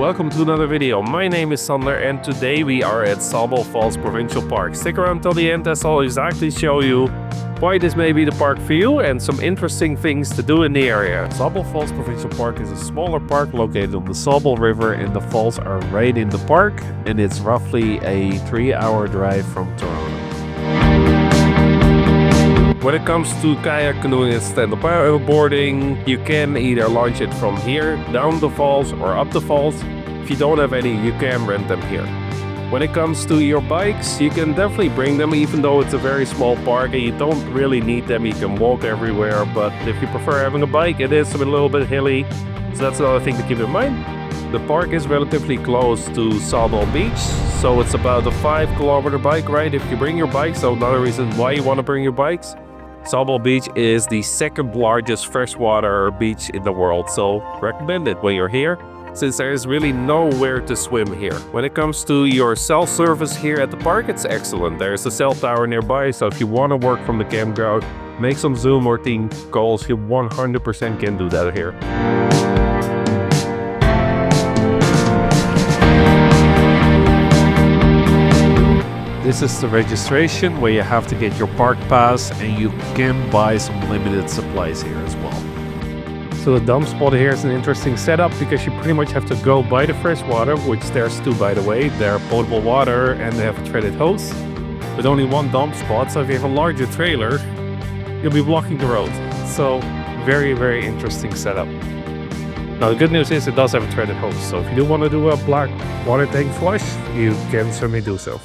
welcome to another video. My name is Sander and today we are at Sauble Falls Provincial Park. Stick around till the end as I'll exactly show you why this may be the park for you and some interesting things to do in the area. Sauble Falls Provincial Park is a smaller park located on the Sauble River and the falls are right in the park, and it's roughly a 3-hour drive from Toronto. When it comes to kayak canoeing and stand-up paddleboarding, you can either launch it from here, down the falls or up the falls. If you don't have any, you can rent them here. When it comes to your bikes, you can definitely bring them, even though it's a very small park and you don't really need them. You can walk everywhere, but if you prefer having a bike, it is a little bit hilly, so that's another thing to keep in mind. The park is relatively close to Sauble Beach, so it's about a 5-kilometer bike ride if you bring your bike, so another reason why you want to bring your bikes. Sauble Beach is the second largest freshwater beach in the world, so recommend it when you're here, since there is really nowhere to swim here. When it comes to your cell service here at the park, it's excellent. There's a cell tower nearby, so if you want to work from the campground, make some Zoom or Teams calls, you 100% can do that here. This is the registration where you have to get your park pass, and you can buy some limited supplies here as well. So the dump spot here is an interesting setup because you pretty much have to go by the fresh water, which there's two by the way. They're potable water and they have a threaded hose, with only one dump spot. So if you have a larger trailer, you'll be blocking the road. So very, very interesting setup. Now the good news is it does have a threaded hose, so if you do want to do a black water tank flush, you can certainly do so.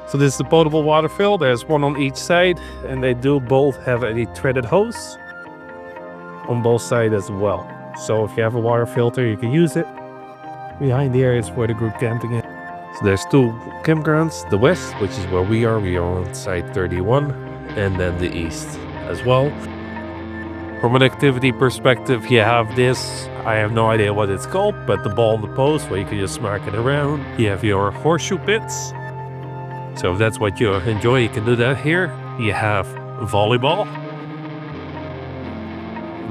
So this is the potable water fill. There's one on each side, and they do both have a threaded hose on both sides as well. So if you have a water filter, you can use it. Behind here is where the group camping is. So there's two campgrounds, the west, which is where we are on site 31, and then the east as well. From an activity perspective, you have this, I have no idea what it's called, but the ball in the post where you can just smack it around. You have your horseshoe pits. So if that's what you enjoy, you can do that here. You have volleyball.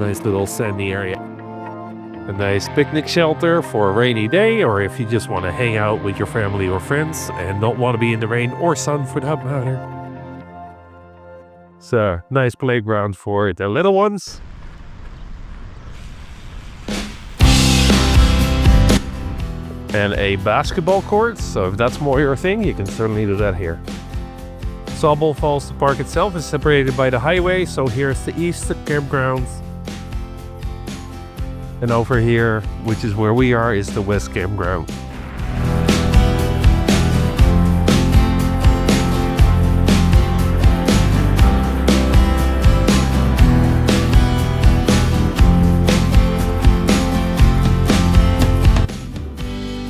Nice little sandy area. A nice picnic shelter for a rainy day, or if you just want to hang out with your family or friends and don't want to be in the rain or sun for that matter. It's a nice playground for the little ones. And a basketball court, so if that's more your thing, you can certainly do that here. Sauble Falls, the park itself, is separated by the highway, so here's the east campground. And over here, which is where we are, is the west campground.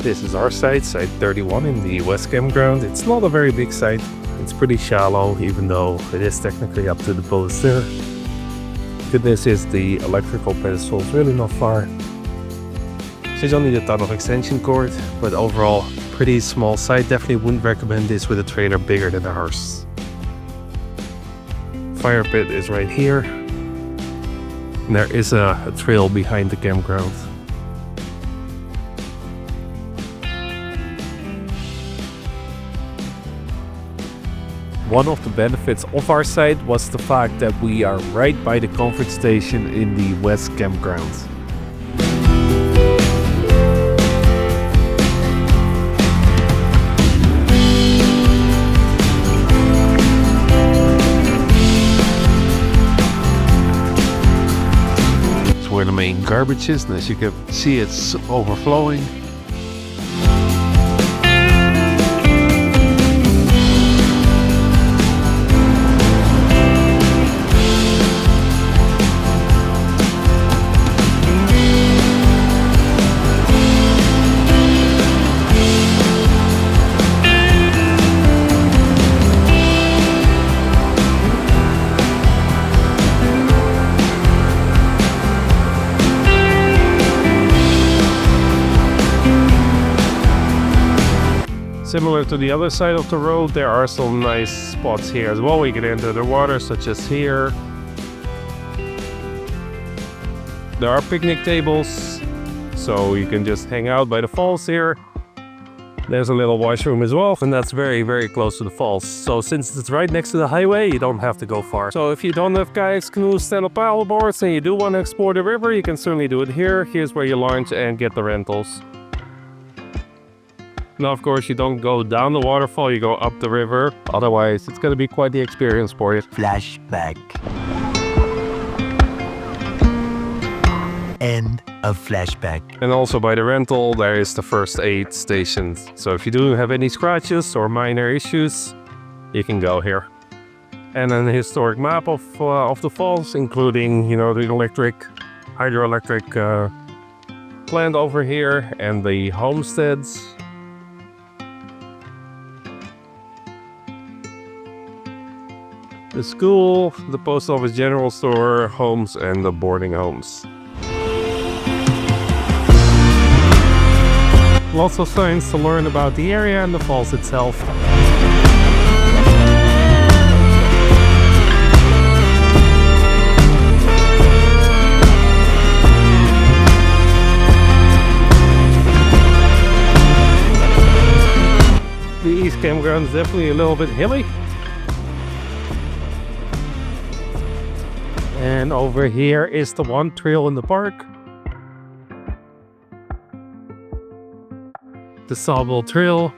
This is our site, site 31 in the west campground. It's not a very big site. It's pretty shallow, even though it is technically up to the post there. Goodness is the electrical pedestal is really not far. There's only a ton of extension cord, but overall, pretty small site. Definitely wouldn't recommend this with a trailer bigger than ours. Fire pit is right here. And there is a trail behind the campground. One of the benefits of our site was the fact that we are right by the comfort station in the west campground. It's where the main garbage is, and as you can see, it's overflowing. Similar to the other side of the road, there are some nice spots here as well. We can enter the water, such as here. There are picnic tables, so you can just hang out by the falls here. There's a little washroom as well, and that's very, very close to the falls. So since it's right next to the highway, you don't have to go far. So if you don't have kayaks, canoes, stand-up paddleboards, and you do want to explore the river, you can certainly do it here. Here's where you launch and get the rentals. Now, of course, you don't go down the waterfall, you go up the river. Otherwise, it's going to be quite the experience for you. Flashback. End of flashback. And also by the rental, there is the first aid station. So if you do have any scratches or minor issues, you can go here. And then a historic map of the falls, including, the hydroelectric plant over here and the homesteads. The school, the post office, general store, homes, and the boarding homes. Lots of signs to learn about the area and the falls itself. The East Campground is definitely a little bit hilly. And over here is the one trail in the park. The Sawbill Trail.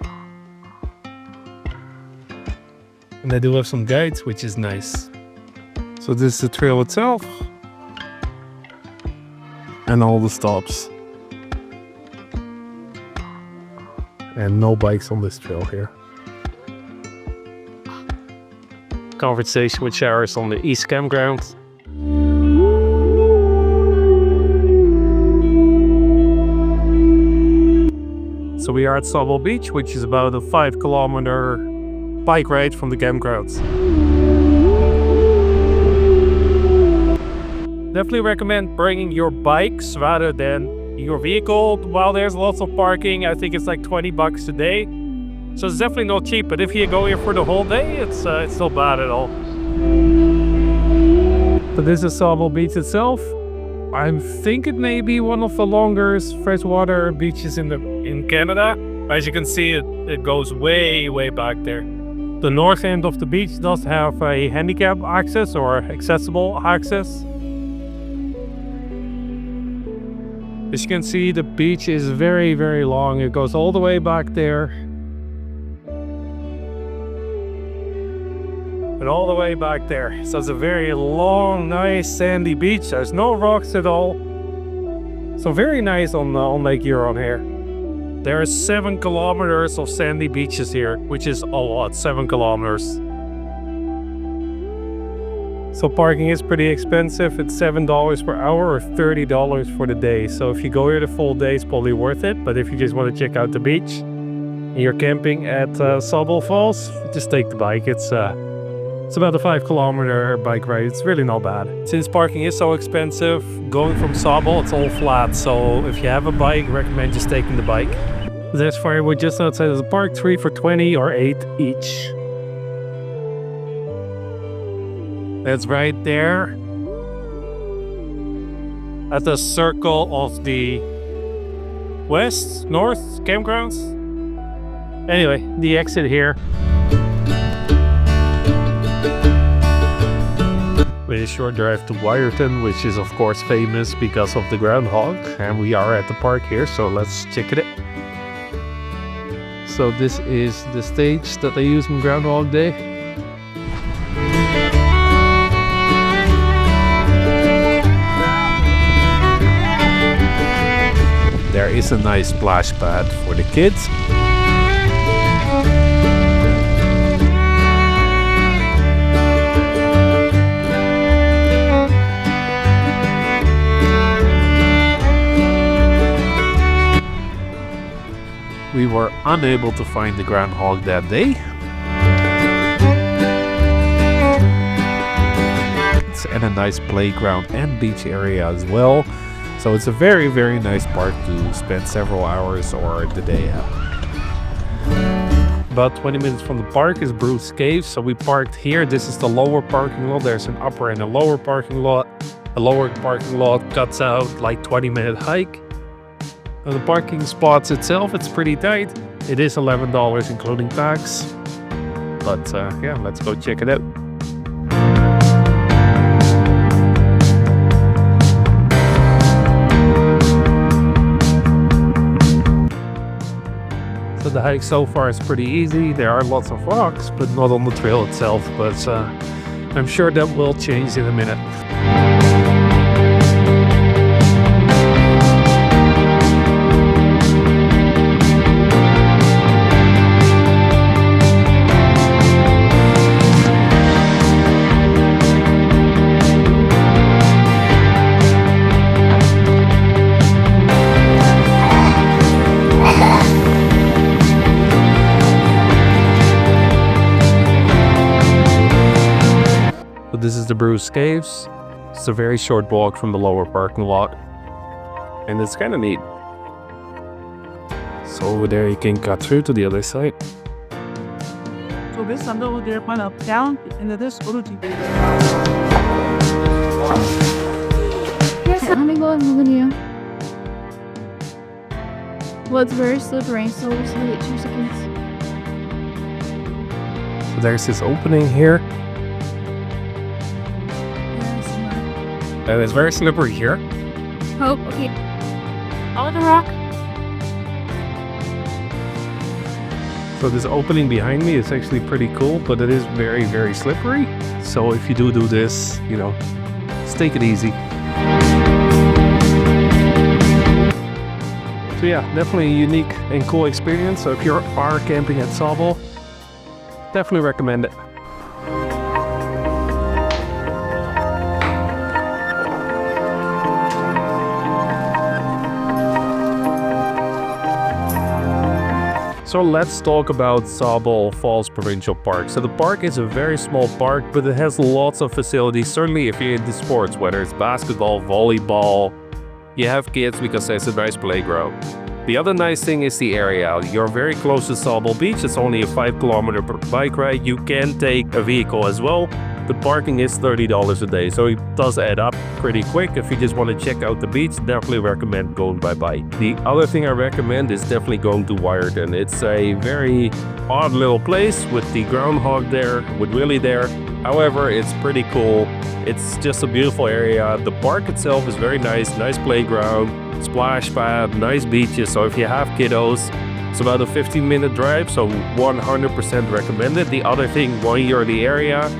And they do have some guides, which is nice. So this is the trail itself. And all the stops. And no bikes on this trail here. Conversation with showers on the East Campground. So we are at Sawbill Beach, which is about a 5-kilometer bike ride from the campgrounds. Definitely recommend bringing your bikes rather than your vehicle. While there's lots of parking, I think it's like $20 a day. So it's definitely not cheap, but if you go here for the whole day, it's not bad at all. So this is Sawbill Beach itself. I think it may be one of the longest freshwater beaches in Canada. As you can see, it goes way back there. The north end of the beach does have a handicap access or accessible access. As you can see, the beach is very long. It goes all the way back there. And all the way back there. So it's a very long, nice sandy beach. There's no rocks at all. So very nice on Lake Huron here. There are 7 kilometers of sandy beaches here, which is a lot, 7 kilometers. So parking is pretty expensive. It's $7 per hour or $30 for the day. So if you go here the full day, it's probably worth it. But if you just want to check out the beach and you're camping at Sawbill Falls, just take the bike. It's about a 5-kilometer bike ride. It's really not bad. Since parking is so expensive, going from Sawbill, it's all flat. So if you have a bike, I recommend just taking the bike. There's firewood just outside of the park, 3 for $20 or 8 each. That's right there at the circle of the north campgrounds. Anyway, the exit here. With a short drive to Wiarton, which is of course famous because of the groundhog, and we are at the park here, so let's check it out. So this is the stage that they use on Groundhog Day. There is a nice splash pad for the kids. We were unable to find the groundhog that day. It's at a nice playground and beach area as well. So it's a very nice park to spend several hours or the day at. About 20 minutes from the park is Bruce Cave, so we parked here. This is the lower parking lot. There's an upper and a lower parking lot. The lower parking lot cuts out like 20-minute hike. The parking spots itself, it's pretty tight. It is $11 including tax. But yeah, let's go check it out. So the hike so far is pretty easy. There are lots of rocks, but not on the trail itself. But I'm sure that will change in a minute. This is the Bruce Caves. It's a very short walk from the lower parking lot. And it's kind of neat. So over there you can cut through to the other side. So this under over there, one up, down, and this go to Yes, let me go and move in you. Well, it's very slippery, so we'll just wait 2 seconds. So there's this opening here. And it's very slippery here. Oh, okay. All the rock. So this opening behind me is actually pretty cool, but it is very, very slippery. So if you do this, you know, just take it easy. So yeah, definitely a unique and cool experience. So if you are camping at Sauble, definitely recommend it. So let's talk about Sauble Falls Provincial Park. So the park is a very small park, but it has lots of facilities. Certainly if you're into sports, whether it's basketball, volleyball, you have kids because there's a nice playground. The other nice thing is the area. You're very close to Sauble Beach. It's only a 5-kilometer bike ride. You can take a vehicle as well. The parking is $30 a day, so it does add up pretty quick. If you just want to check out the beach, definitely recommend going by bike. The other thing I recommend is definitely going to Wiarton. It's a very odd little place with the groundhog there, with Willie there. However, it's pretty cool. It's just a beautiful area. The park itself is very nice playground, splash pad, nice beaches. So if you have kiddos, it's about a 15-minute drive, so 100% recommended. The other thing, while you're in the area,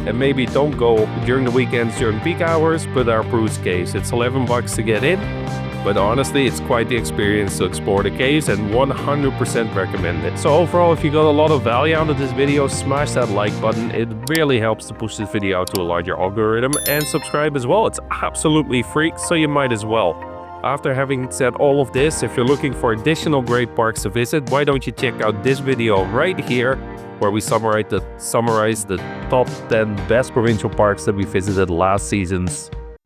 and maybe don't go during the weekends during peak hours, but our Bruce Caves. It's $11 to get in, but honestly, it's quite the experience to explore the caves and 100% recommend it. So overall, if you got a lot of value out of this video, smash that like button. It really helps to push this video out to a larger algorithm, and subscribe as well. It's absolutely free, so you might as well. After having said all of this, if you're looking for additional great parks to visit, why don't you check out this video right here, where we summarize the top 10 best provincial parks that we visited last seasons.